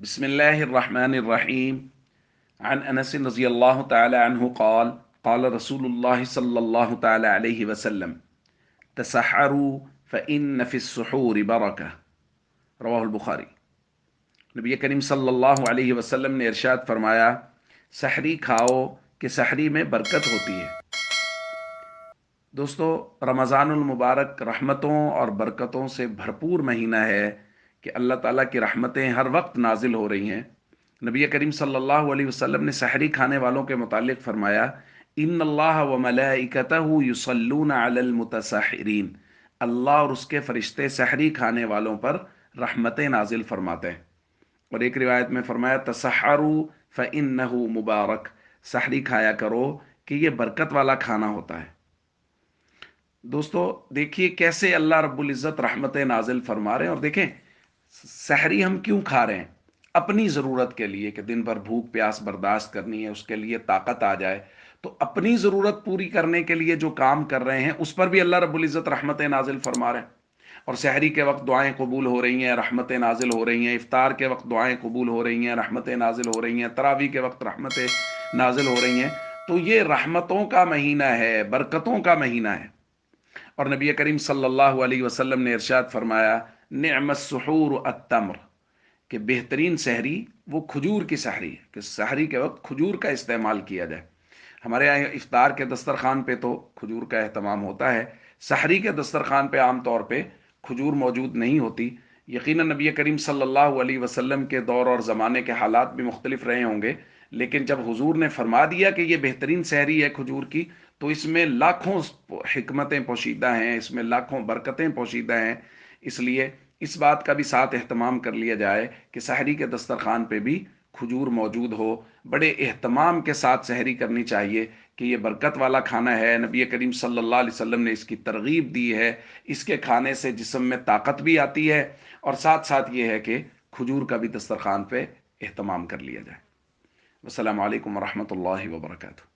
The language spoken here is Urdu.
بسم الله الرحمن الرحيم. عن أنس رضي الله تعالى عنه قال قال رسول الله صلى الله تعالى عليه وسلم تسحروا فإن في السحور بركة رواہ البخاری۔ نبی کریم صلی اللہ علیہ وسلم نے ارشاد فرمایا، سحری کھاؤ کہ سحری میں برکت ہوتی ہے۔ دوستو، رمضان المبارک رحمتوں اور برکتوں سے بھرپور مہینہ ہے کہ اللہ تعالیٰ کی رحمتیں ہر وقت نازل ہو رہی ہیں۔ نبی کریم صلی اللہ علیہ وسلم نے سحری کھانے والوں کے متعلق فرمایا، ان اللہ و ملائکتہ یصلون علی المتسحرین، اللہ اور اس کے فرشتے سحری کھانے والوں پر رحمتیں نازل فرماتے ہیں۔ اور ایک روایت میں فرمایا، تسحروا فإنہ مبارک، سحری کھایا کرو کہ یہ برکت والا کھانا ہوتا ہے۔ دوستو دیکھیے کیسے اللہ رب العزت رحمت نازل فرما رہے ہیں، اور دیکھیں سحری ہم کیوں کھا رہے ہیں؟ اپنی ضرورت کے لیے کہ دن بھر بھوک پیاس برداشت کرنی ہے، اس کے لیے طاقت آ جائے، تو اپنی ضرورت پوری کرنے کے لیے جو کام کر رہے ہیں اس پر بھی اللہ رب العزت رحمت نازل فرما رہے ہیں۔ اور سحری کے وقت دعائیں قبول ہو رہی ہیں، رحمتیں نازل ہو رہی ہیں، افطار کے وقت دعائیں قبول ہو رہی ہیں، رحمتیں نازل ہو رہی ہیں، تراویح کے وقت رحمتیں نازل ہو رہی ہیں۔ تو یہ رحمتوں کا مہینہ ہے، برکتوں کا مہینہ ہے۔ اور نبی کریم صلی اللہ علیہ وسلم نے ارشاد فرمایا، نعم السحور التمر، کہ بہترین سحری وہ کھجور کی سحری ہے، کہ سحری کے وقت کھجور کا استعمال کیا جائے۔ ہمارے یہاں افطار کے دسترخوان پہ تو کھجور کا اہتمام ہوتا ہے، سحری کے دسترخوان پہ عام طور پہ کھجور موجود نہیں ہوتی۔ یقیناً نبی کریم صلی اللہ علیہ وسلم کے دور اور زمانے کے حالات بھی مختلف رہے ہوں گے، لیکن جب حضور نے فرما دیا کہ یہ بہترین سحری ہے کھجور کی، تو اس میں لاکھوں حکمتیں پوشیدہ ہیں، اس میں لاکھوں برکتیں پوشیدہ ہیں۔ اس لیے اس بات کا بھی ساتھ اہتمام کر لیا جائے کہ سحری کے دسترخوان پہ بھی کھجور موجود ہو۔ بڑے اہتمام کے ساتھ سحری کرنی چاہیے کہ یہ برکت والا کھانا ہے، نبی کریم صلی اللہ علیہ وسلم نے اس کی ترغیب دی ہے۔ اس کے کھانے سے جسم میں طاقت بھی آتی ہے، اور ساتھ ساتھ یہ ہے کہ کھجور کا بھی دسترخوان پہ اہتمام کر لیا جائے۔ السلام علیکم ورحمۃ اللہ وبرکاتہ۔